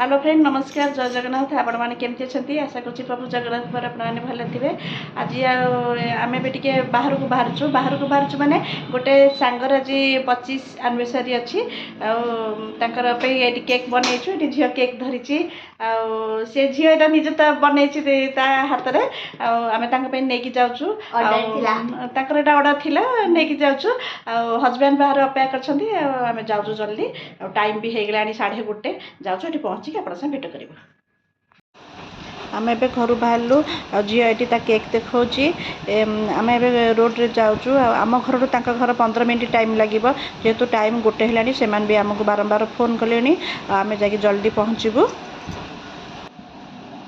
Hello friend नमस्कार जय जगन्नाथ आपण मैंने केमती अच्छा आशा करुँच प्रभु जगन्नाथ पर आपने भल थे आज आम टे बाहर को बाहर माने गोटे सांगर आज 25 एनिवर्सरी अच्छी आर केक बनईचु झील केक धरी सी झील निजे तो बनई हाथ में आम नहीं जाऊँ ऑर्डर थिला नहीं जाऊँ हजबैंड बाहर अपेक्षा कर जाऊँ जल्दी टाइम भी हो गला 1:30 जाऊँ ये पहुँच आप भेट कर आम ए घर बाहरलु झी ये केक देखा आम ए रोड्रे जाऊँ आम घर घर 15 मिनट टाइम लगे जेहेतु टाइम 1 है से भी आमको बारंबार फोन कले आम जा जल्दी पहुँचबू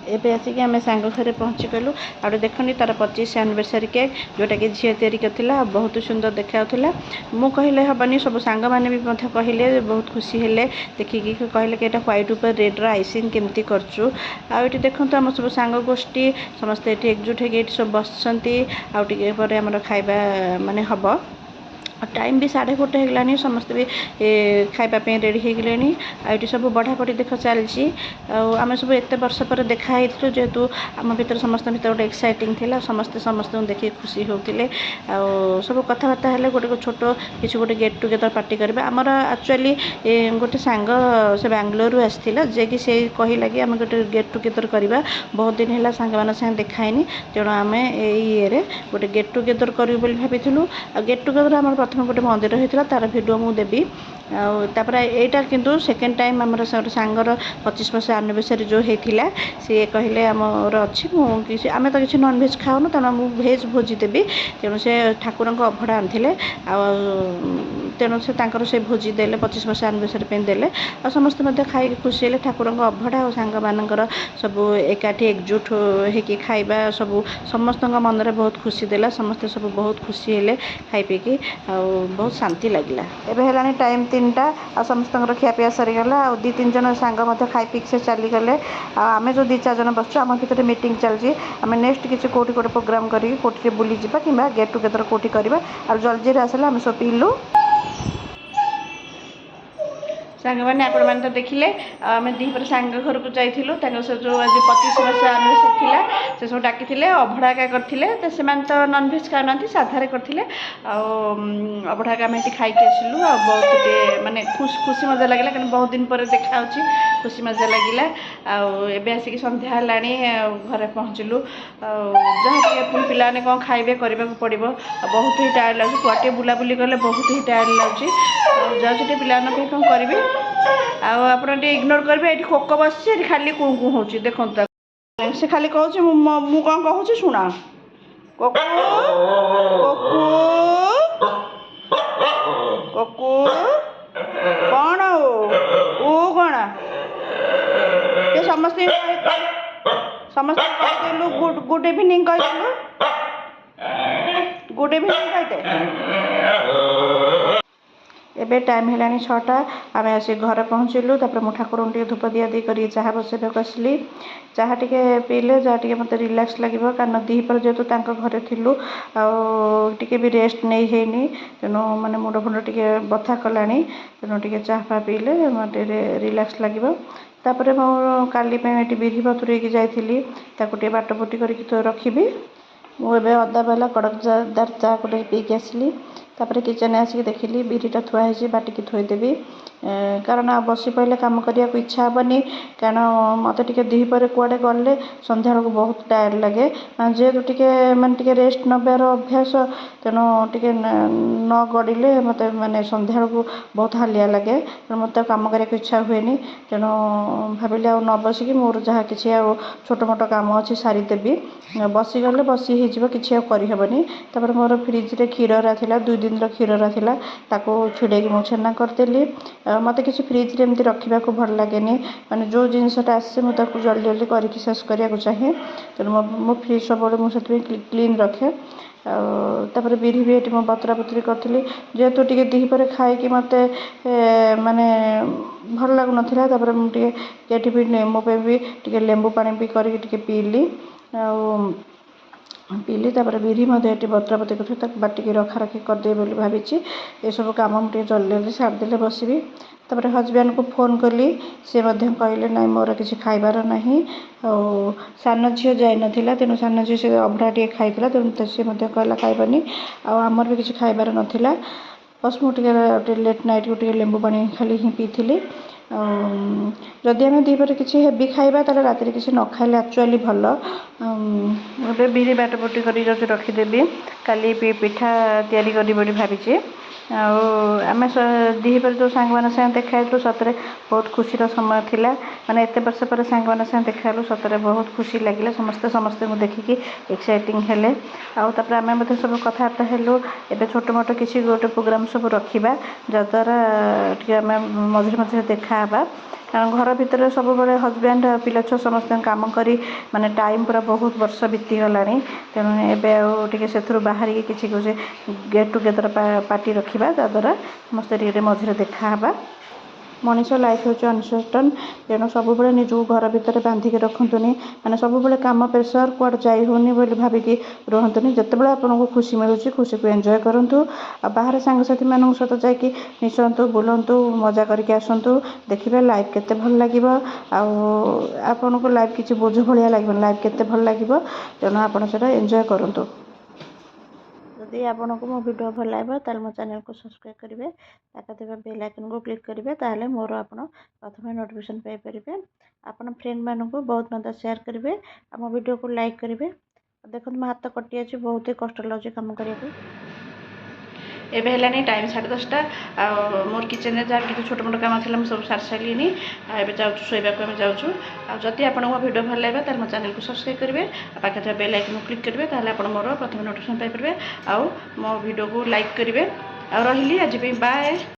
एबे आसिक आम सांग घर पहुँची गलु आ देखनी तार 25 एनिवर्सरी केक जोटा कि झील तैयारी करथिला बहुत सुंदर देखाउथिला मु कहले हबनी सब सांग माने भी मथे कहले बहुत खुशी हेले देखिकी कहले कि एटा व्हाइट ऊपर रेड रा आइसिंग केमती करछु आ एटी देखंतु हम सब सांग गोष्ठी समस्त एटी एकजुट हे गेट सब बसछंती आ टिके परे हमर खाइबा माने हबो टाइम भी 1:30 होगलानी समस्त भी खाइबापी रेडी हो गले आईटी सब बढ़ापढ़ी देख चलती आम सब एत वर्ष पर देखाई जेहेतु आम भर समस्त भर गोटे एक्साइटिंग थिला समस्ते समस्त देखिए खुशी होते सब कथबार्ता है गोटे छोट किसी गोटे गेट टुगेदर पार्टी करेंगे आमर एक्चुअली गोटे सांग से बेंगलोर आसाला जे कि से कहला कि आम गोटे गेट टुगेदर करवा बहुत दिन है सांग मान साथ देखाईनी तेणु आम ये गोटे गेट टुगेदर करूँ भाई गेट टुगेदर आम प्रथम गोटे मंदिर होता तार भिडियो मुझे देवी आपर यहाँ किंतु सेकेंड टाइम आम सांगर 25 वर्ष एनिवर्सरी जो होता सी कहले आमर अच्छी मुझे आम तो किसी नॉन वेज खाऊनु तेणु मुझे भेज भोजी देवी तेणु से ठाकुर अभड़ा आनी तेणु से भोजी दे 25 वर्ष एनिवर्सरी देले और समस्त खाई खुशी है ठाकुर अभड़ा और सांग मानकर सब एकाठी एकजुट होकर खाइबा सब समस्त मन में बहुत खुशी देला समस्ते सब बहुत खुशी है खाई पीकी बहुत शांति लगला एबे हेलानी टाइम 3टा आ समस्त खियापिया सरीगला आ 2-3 जन सांग खाई पीक से चलीगले आम जो 2-4 जन बस आम भर मीटिंग चलती आम नेक्स्ट किसी कौटी गोटे प्रोग्राम करी कौटी बुली जावा कि गेट टुगेदर कौटी करवा और जल्दी आसला आम सब पीलु सांग मैंने आपण मैंने तो देखिले आम दीपर सांग घर को जाइलु जो आज 25 वर्ष एनिवर्सरी थिला से सब डाकी अभड़ा का करते से तो नॉन वेज खाऊना साधारे करते अभड़ा का आम खाई आसलु बहुत माने खुशी मजा लगे क्या बहुत दिन पर देखा खुशी मजा लगे आबे आसिक संध्या है घरे पहुँचलु जहाँ पुणी पे कौन खाइबे करने को पड़ो बहुत ही टायर्ड लगे कुआटे बुलाबुली कले बहुत ही टायर्ड लगे जाऊँ पे कौन करी आप इग्नोर करेंगे ये खोक बस खाली कु कु हो देखो से खाली कहूँ मु कौन कहूँ शुणा कोकू कोकू कौन ओ कौन ये समस्त कहलु गुड इवनिंग कहलु गुड इवनिंग कहते एबे टाइम है 6टा आम आस घर पहुँचलु मुझे ठाकुर धूप दिया दी कर चाह बसैक आसली चाह टे पीले जहाँ टे मत रिलैक्स लगे कारण दीपर जेहेतु घरे थिलु टे भी रेस्ट नहीं हैनी तेणु माने मुंड फुंड टे बथा कला तेणु टे चाह फा पीले मत रिलैक्स लगे तापर काली बिरी बतुरे जाइली बाट बुटी कर रखी मुझे अदा वाला कड़कदार चाह गोटे पीक आसली तापर किचन आसिक देखिली बिरीटा थुआई बाटिकी थोदेवी कारण बस पड़े कम करने को इच्छा हेनी कारण मत टे दीपर कुआड़े गले सन्ध्या बेलू बहुत टायर्ड लगे जेहेतु टे मानते रेस्ट नबार अभ्यास तेणु टे न गड़े मत मानने सन्ध्या बेलू बहुत हालिया लगे मत कम करने को इच्छा हुए तेणु भाविली आ न बसिकी मोर जहाँ किसी छोट मोट कम अच्छी सारीदेवी बसीगले बसी किसी करहबनी तापर मोर फ्रिज रे क्षीर था 2 दिन क्षीर था छिड़े मुझे छेना करदेली मत कि फ्रिज रे एमती रखा भल लगे माने जो जिनसटा आसे मुझे जल्दी जल्दी करके शेष करने को चाहे तेणु मो फ्रिज सब मुझे क्लीन रखे तापर बिरी भी ये बतरा बतरी करी जेहेतु टे दीपर खाई मत माने भल लगुन मुझे भी मोप भी टे लेंबू पानी भी करके पीली पीली तापर बिरी ये बतरा बतरी कर बाटिकी रखा रखी करदे भावी ये सब कम मुझे जल्दी जल्दी सारिदेले बसबी तापर हजबैंड को फोन कली सी कहले ना मोर किसी खाइबार नहीं सान झी जाई नाला तेणु सान झी से अभड़ा टे खाई तेणु सी कहला खाइबानी आमर भी किसी खाइबार नाला बस मुझे लेट नाइट को लेंबू पानी खाली ही पीली जदि आम दीपर किसी हेवी खाइबा ताले राति किसी न खाइले एक्चुअली भल गोटे बिरी बाटपटी कर रखीदेवी काली पिठा तैयारी करी बोली भावी आम दीपर जो सांग मान साथ देखा सतरे बहुत खुशी समय थिला माने एत वर्ष पर सांग मान साथ देखा सतरे बहुत खुशी लगे समस्ते समस्ते को देखिकी एक्साइटिंग हेले आउे आम सब कथबार्ता हेलु एबे छोट मोट किसी गोटे प्रोग्राम सब रखा जद्वारा आम मझे मझे देखा कारण घर भितर सब बड़े हजबैंड पिला छुआ समस्त काम करी माने टाइम पूरा बहुत वर्ष बीतीगला तेणु एवं से बाहर किसी गेट टुगेदर पार्टी रखा जद्वारा समस्त मझे देखा मनीष लाइफ हूँ अनसर्टन तेणु सब निजू घर भितर बांधिक रखुनी मैंने सब कम प्रेसर कुआड़ जाई होनी भाविकी रुहतुनि जितेबाला आपको खुशी मिलूँ खुशी को एंजॉय करूँ बाहर सांगसाथी मान सहित जाकि मिशंतु बुलंतु मजा करके आसतु देखिए लाइफ केते भल लगे आपन को लाइफ किसी बोझ भाया लगे लाइफ केते भल लगे तेणु आप एंजॉय करूँ जदि आपन को मो वीडियो भल लगे ताल मो चैनल को सब्सक्राइब करेंगे पाखे बेल आइकन को क्लिक करेंगे ताहले मोर आप प्रथम नोटिफिकेशन पाइपर आपन फ्रेंड मान को बहुत मत शेयर करेंगे आम वीडियो को लाइक करेंगे देखो मो हाथ कटि अच्छी बहुत ही कष्ट लगे कम करने एबे है टाइम 10:30 मोर किचन में जहाँ किसी छोट मोट काम था सब सारी सारे एवं जाऊँ शोवा आम जाऊँ जदि आप वीडियो भल लगे तो मो चैनल को सब्सक्राइब करेंगे पाखे बेल आइकन को क्लिक करेंगे ताहले आप मोर प्रथम नोटिफिकेशन पाइपर मो वीडियो को लाइक करेंगे आ रही आज बाय।